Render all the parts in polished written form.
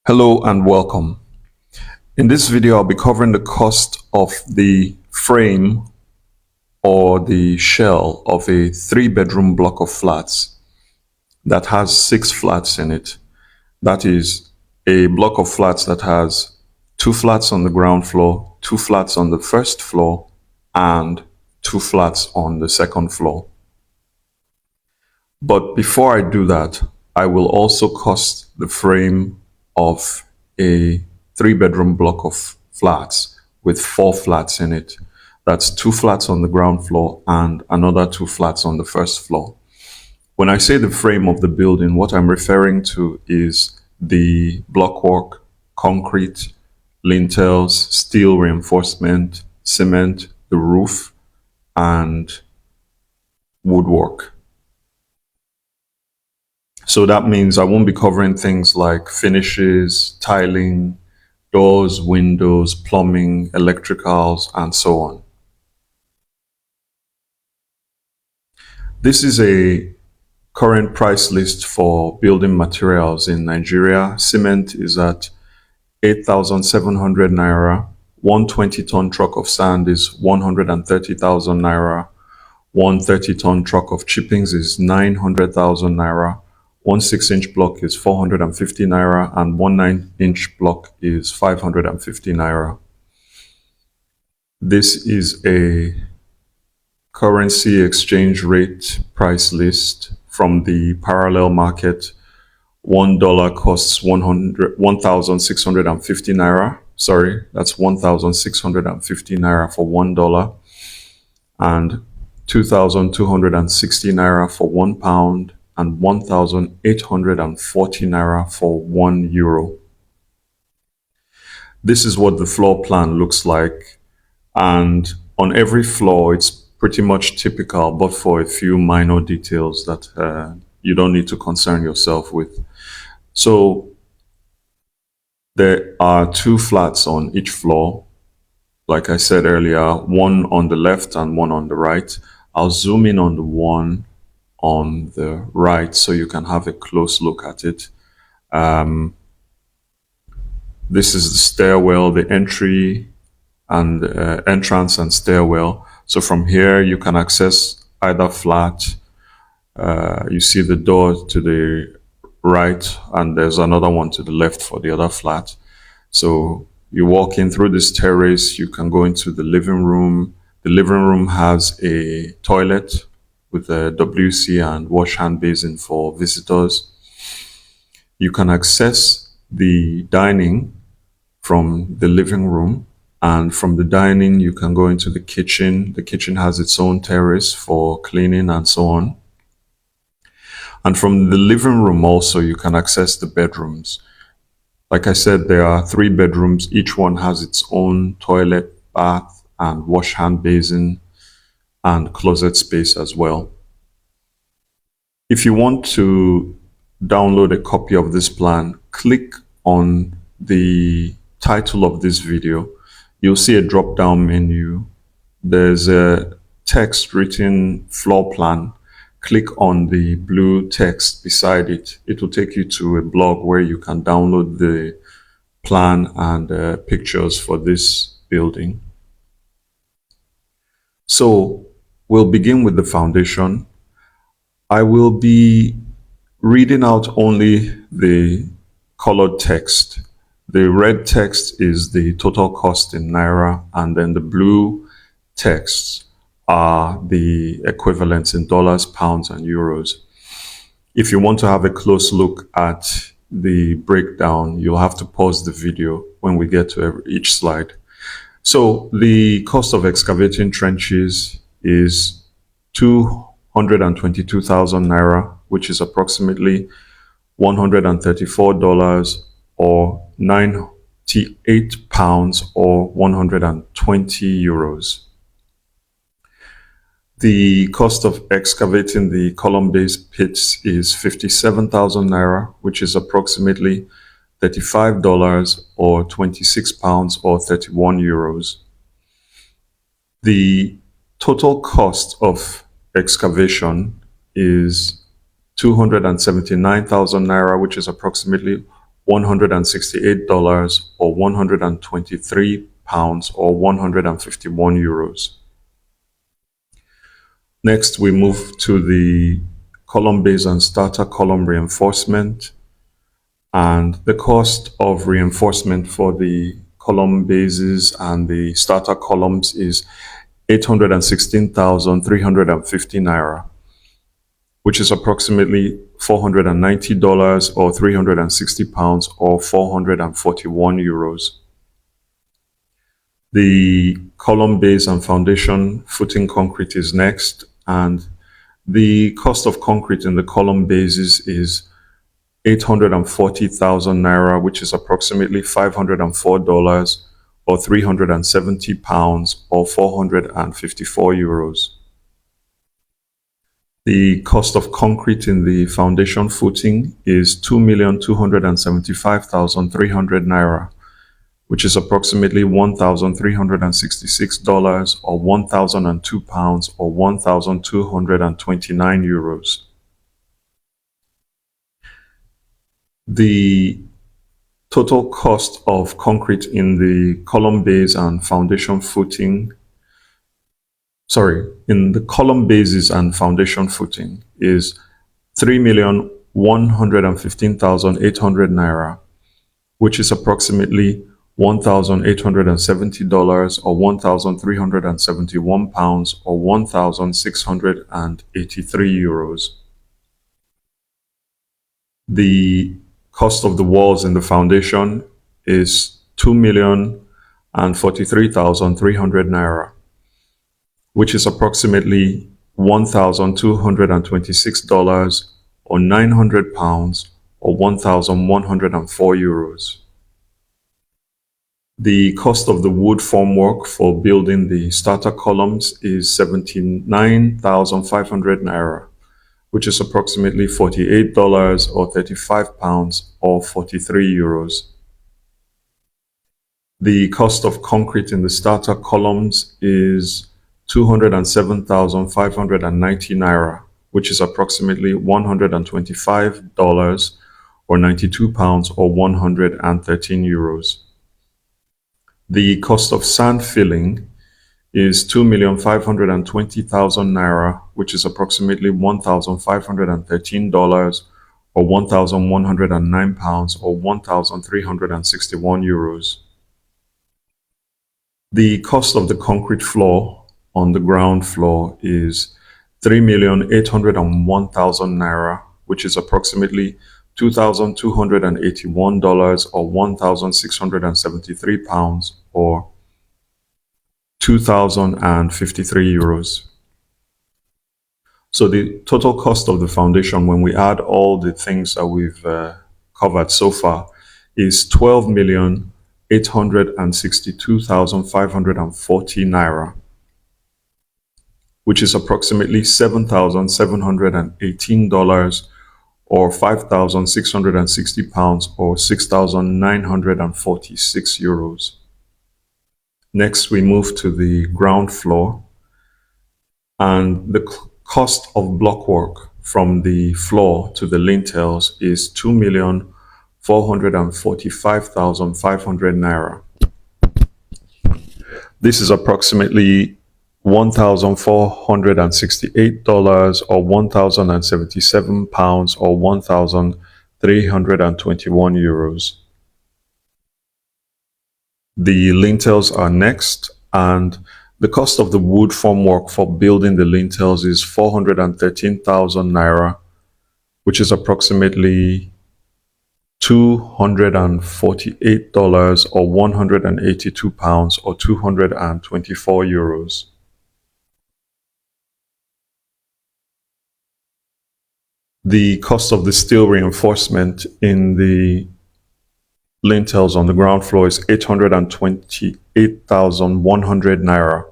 Hello and welcome. In this video, I'll be covering the cost of the frame or the shell of a 3-bedroom block of flats that has 6 flats in it. That is a block of flats that has 2 flats on the ground floor, 2 flats on the first floor, and 2 flats on the second floor. But before I do that, I will also cost the frame of a 3-bedroom block of flats with 4 flats in it. That's 2 flats on the ground floor and another 2 flats on the first floor. When I say the frame of the building, what I'm referring to is the blockwork, concrete, lintels, steel reinforcement, cement, the roof, and woodwork. So that means I won't be covering things like finishes, tiling, doors, windows, plumbing, electricals, and so on. This is a current price list for building materials in Nigeria. Cement is at 8,700 Naira. One 20-ton truck of sand is 130,000 Naira. One 30-ton truck of chippings is 900,000 Naira. One 6-inch block is 450 Naira, and one 9-inch block is 550 Naira. This is a currency exchange rate price list from the parallel market. $1 costs 1,650 Naira. Sorry, that's 1,650 Naira for $1, and 2,260 Naira for £1, and 1,840 Naira for €1. This is what the floor plan looks like, and on every floor it's pretty much typical, but for a few minor details that you don't need to concern yourself with. So there are 2 flats on each floor, like I said earlier, one on the left and one on the right. I'll zoom in on the one on the right so you can have a close look at it. This is the stairwell, the entry and entrance and stairwell. So from here you can access either flat. You see the door to the right, and there's another one to the left for the other flat. So you walk in through this terrace, you can go into the living room. The living room has a toilet with a WC and wash hand basin for visitors. You can access the dining from the living room, and from the dining you can go into the kitchen. The kitchen has its own terrace for cleaning and so on. And from the living room also you can access the bedrooms. Like I said, there are 3 bedrooms. Each one has its own toilet, bath, and wash hand basin and closet space as well. If you want to download a copy of this plan, click on the title of this video. You'll see a drop-down menu. There's a text written floor plan. Click on the blue text beside it. It will take you to a blog where you can download the plan and pictures for this building. So we'll begin with the foundation. I will be reading out only the colored text. The red text is the total cost in Naira, and then the blue texts are the equivalents in dollars, pounds, and euros. If you want to have a close look at the breakdown, you'll have to pause the video when we get to each slide. So the cost of excavating trenches is 222,000 Naira, which is approximately $134 or 98 pounds or 120 euros. The cost of excavating the column-based pits is 57,000 Naira, which is approximately $35 or 26 pounds or 31 euros. The total cost of excavation is 279,000 Naira, which is approximately $168 or 123 pounds or 151 euros. Next, we move to the column base and starter column reinforcement. And the cost of reinforcement for the column bases and the starter columns is 816,350 Naira, which is approximately $490 or 360 pounds or 441 euros. The column base and foundation footing concrete is next, and the cost of concrete in the column bases is 840,000 Naira, which is approximately $504 or 370 pounds or 454 euros. The cost of concrete in the foundation footing is 2,275,300 Naira, which is approximately $1,366 or 1,002 pounds or 1,229 euros. The total cost of concrete in the column base and foundation footing, in the column bases and foundation footing is 3,115,800 Naira, which is approximately $1,870 or 1,371 pounds or 1,683 euros. The cost of the walls in the foundation is 2,043,300 Naira, which is approximately $1,226 or 900 pounds or 1,104 euros. The cost of the wood formwork for building the starter columns is 79,500 Naira, which is approximately $48 or 35 pounds or 43 euros. The cost of concrete in the starter columns is 207,590 Naira, which is approximately $125 or 92 pounds or 113 euros. The cost of sand filling is 2,520,000 Naira, which is approximately $1,513 or 1,109 pounds or 1,361 euros. The cost of the concrete floor on the ground floor is 3,801,000 Naira, which is approximately $2,281 or 1,673 pounds or 2,053 euros. So the total cost of the foundation, when we add all the things that we've covered so far, is 12,862,540 Naira, which is approximately $7,718 or 5,660 pounds or 6,946 euros. Next, we move to the ground floor, and the cost of block work from the floor to the lintels is 2,445,500 Naira. This is approximately $1,468 or 1,077 pounds or 1,321 euros. The lintels are next, and the cost of the wood formwork for building the lintels is 413,000 Naira, which is approximately $248 or 182 pounds or 224 euros. The cost of the steel reinforcement in the lintels on the ground floor is 828,100 Naira,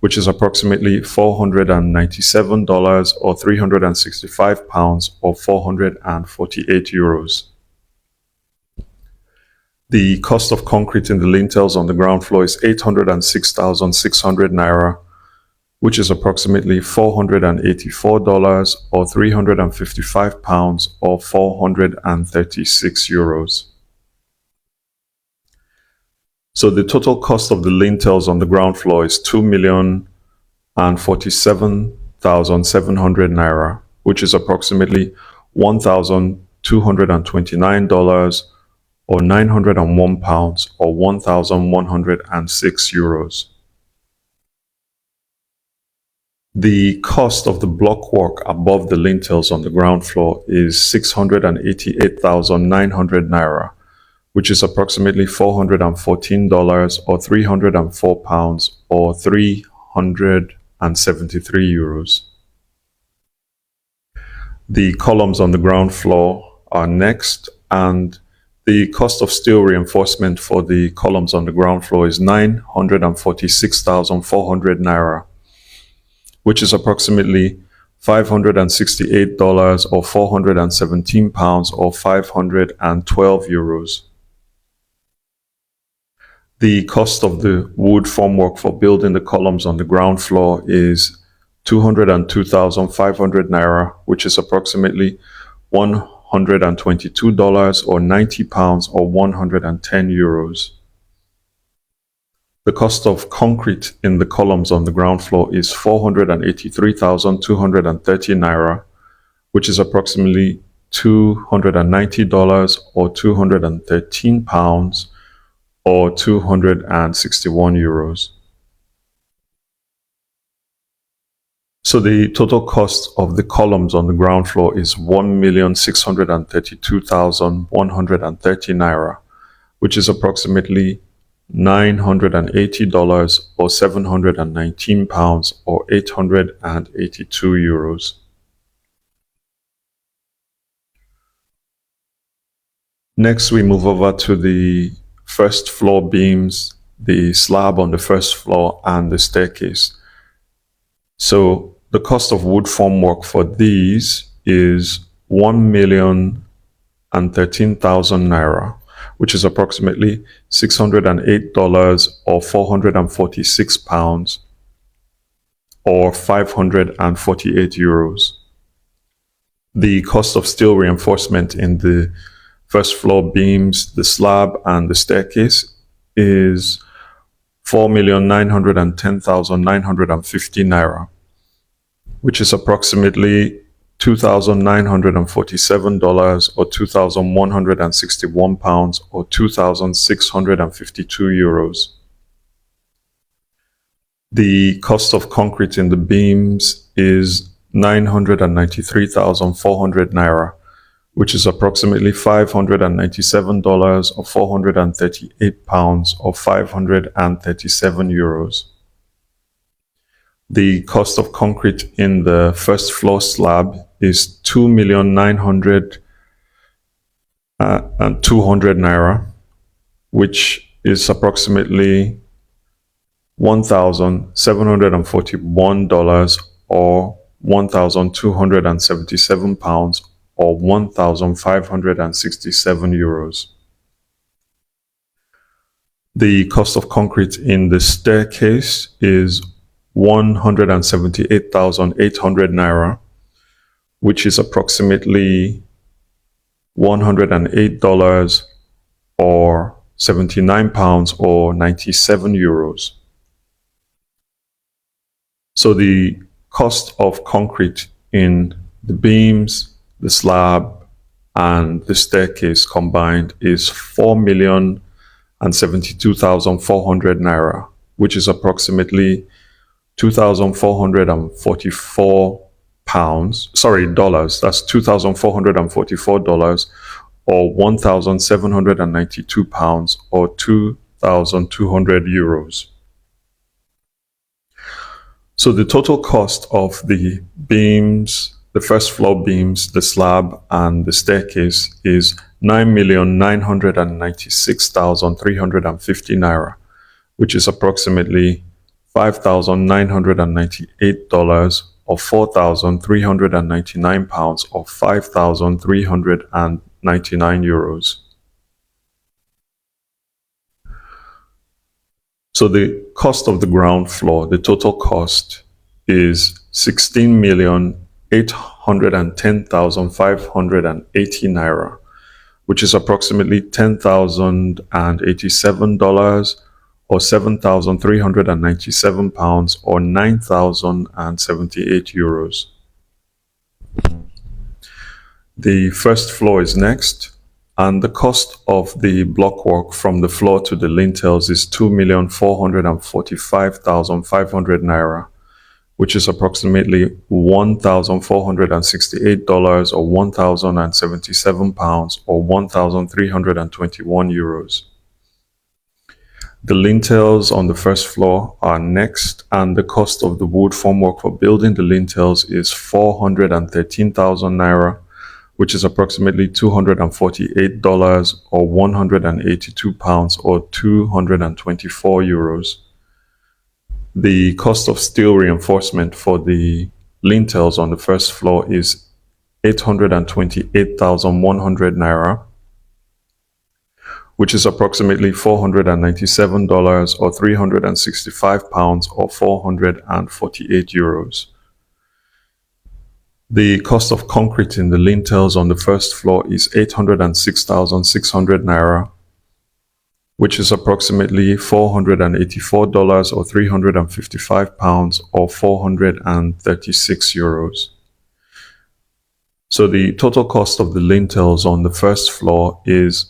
which is approximately $497 or 365 pounds or 448 euros. The cost of concrete in the lintels on the ground floor is 806,600 Naira, which is approximately $484 or 355 pounds or 436 euros. So the total cost of the lintels on the ground floor is 2,047,700 naira, which is approximately $1,229 or 901 pounds or 1,106 euros. The cost of the block work above the lintels on the ground floor is 688,900 naira, which is approximately $414 or 304 pounds or 373 euros. The columns on the ground floor are next, and the cost of steel reinforcement for the columns on the ground floor is 946,400 naira, which is approximately $568 or 417 pounds or 512 euros. The cost of the wood formwork for building the columns on the ground floor is 202,500 naira, which is approximately $122 or 90 pounds or 110 euros. The cost of concrete in the columns on the ground floor is 483,230 naira, which is approximately $290 or 213 pounds or 261 euros. So the total cost of the columns on the ground floor is 1,632,130 naira, which is approximately $980 or 719 pounds or 882 euros. Next, we move over to the first floor beams, the slab on the first floor, and the staircase. So the cost of wood formwork for these is 1,013,000 naira, which is approximately $608 or 446 pounds or 548 euros. The cost of steel reinforcement in the first floor beams, the slab, and the staircase is 4,910,950 naira, which is approximately $2,947 or 2,161 pounds or 2,652 euros. The cost of concrete in the beams is 993,400 naira, which is approximately $597 or 438 pounds or 537 euros. The cost of concrete in the first floor slab is 2,900,200 naira, which is approximately $1,741 or 1,277 pounds or 1,567 euros. The cost of concrete in the staircase is 178,800 naira, which is approximately $108 or 79 pounds or 97 euros. So the cost of concrete in the beams, the slab, and the staircase combined is 4,072,400 naira, which is approximately $2,444. That's $2,444 or 1,792 pounds or 2,200 euros. So the total cost of the beams, the first floor beams, the slab, and the staircase is 9,996,350 naira, which is approximately $5,998 or 4,399 pounds or 5,399 euros. So the cost of the ground floor, the total cost is 16,810,580 naira, which is approximately $10,087 or 7,397 pounds or 9,078 euros. The first floor is next, and the cost of the blockwork from the floor to the lintels is 2,445,500 naira, which is approximately $1,468 or 1,077 pounds or 1,321 euros. The lintels on the first floor are next, and the cost of the wood formwork for building the lintels is 413,000 naira, which is approximately $248 or 182 pounds or 224 euros. The cost of steel reinforcement for the lintels on the first floor is 828,100 naira, which is approximately $497 or 365 pounds or 448 euros. The cost of concrete in the lintels on the first floor is 806,600 naira, which is approximately $484 or 355 pounds or 436 euros. So the total cost of the lintels on the first floor is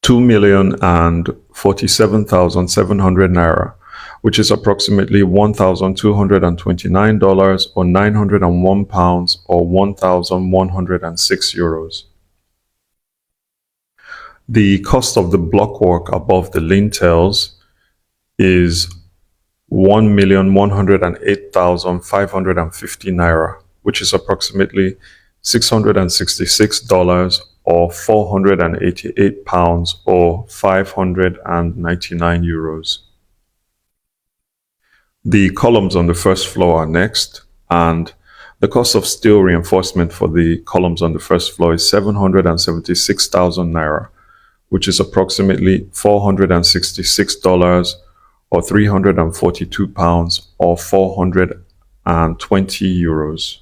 2,047,700 naira, which is approximately $1,229 or 901 pounds or 1,106 euros. The cost of the blockwork above the lintels is 1,108,550 naira, which is approximately $666 or 488 pounds or 599 euros. The columns on the first floor are next, and the cost of steel reinforcement for the columns on the first floor is 776,000 naira, which is approximately $466 or 342 pounds or 420 euros.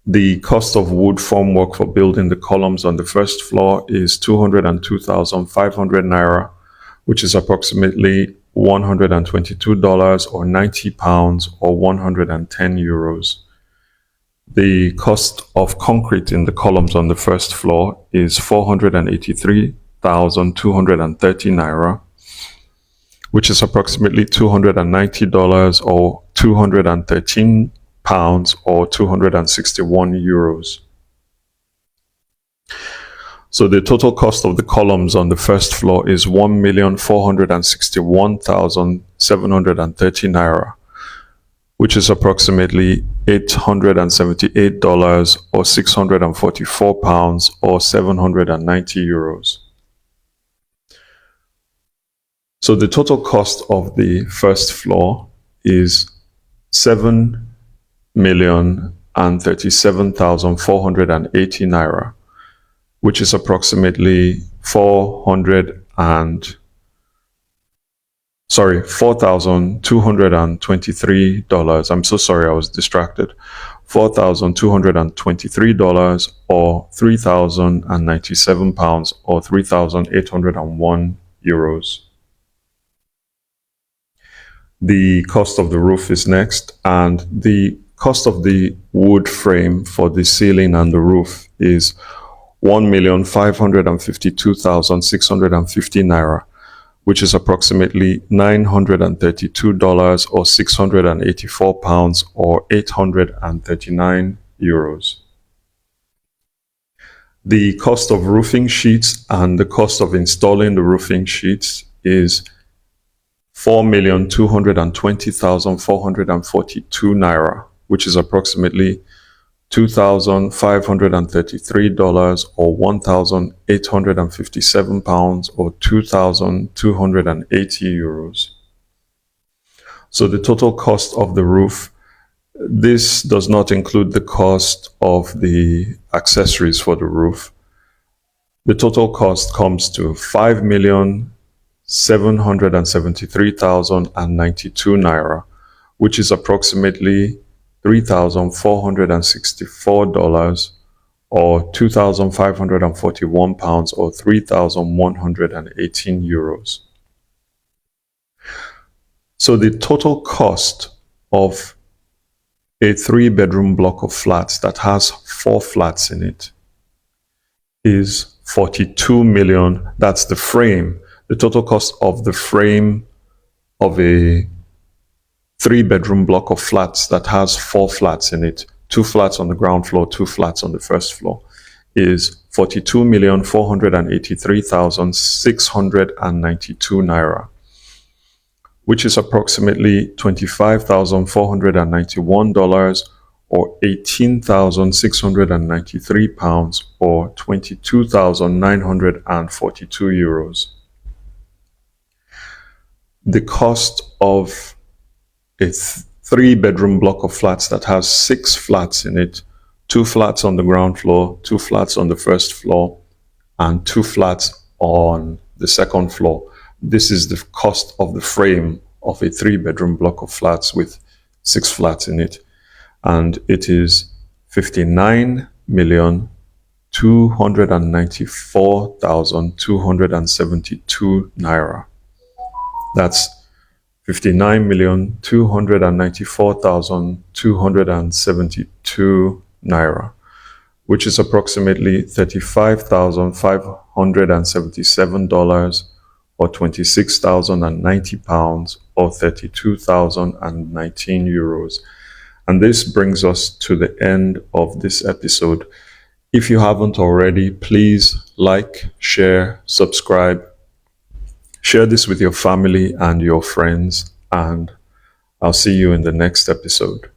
The cost of wood formwork for building the columns on the first floor is 202,500 naira, which is approximately $122 or 90 pounds or 110 euros. The cost of concrete in the columns on the first floor is 483,230 naira, which is approximately $290 or 213 pounds or 261 euros. So the total cost of the columns on the first floor is 1,461,730 naira, which is approximately $878 or 644 pounds or 790 euros. So the total cost of the first floor is 7,037,480 naira, which is approximately $4,223. I'm so sorry, I was distracted. $4,223 or 3,097 pounds or 3,801 euros. The cost of the roof is next, and the cost of the wood frame for the ceiling and the roof is 1,552,650 naira, which is approximately $932 or 684 pounds or 839 euros. The cost of roofing sheets and the cost of installing the roofing sheets is 4,220,442 naira, which is approximately $2,533 or 1,857 pounds or 2,280 euros. So the total cost of the roof, this does not include the cost of the accessories for the roof. The total cost comes to 5,773,092 naira, which is approximately $3,464 or 2,541 pounds, or 3,118 euros. So the total cost of a 3-bedroom block of flats that has 4 flats in it is 42 million. That's the frame. The total cost of the frame of a 3-bedroom block of flats that has 4 flats in it, 2 flats on the ground floor, 2 flats on the first floor, is 42,483,692 naira, which is approximately $25,491, or 18,693 pounds, or 22,942 euros. The cost of a 3-bedroom block of flats that has 6 flats in it, 2 flats on the ground floor, 2 flats on the first floor, and 2 flats on the second floor. This is the cost of the frame of a 3-bedroom block of flats with 6 flats in it. And it is 59,294,272 naira. That's 59,294,272 naira, which is approximately $35,577, or 26,090 pounds, or 32,019 euros. And this brings us to the end of this episode. If you haven't already, please like, share, subscribe. Share this with your family and your friends, and I'll see you in the next episode.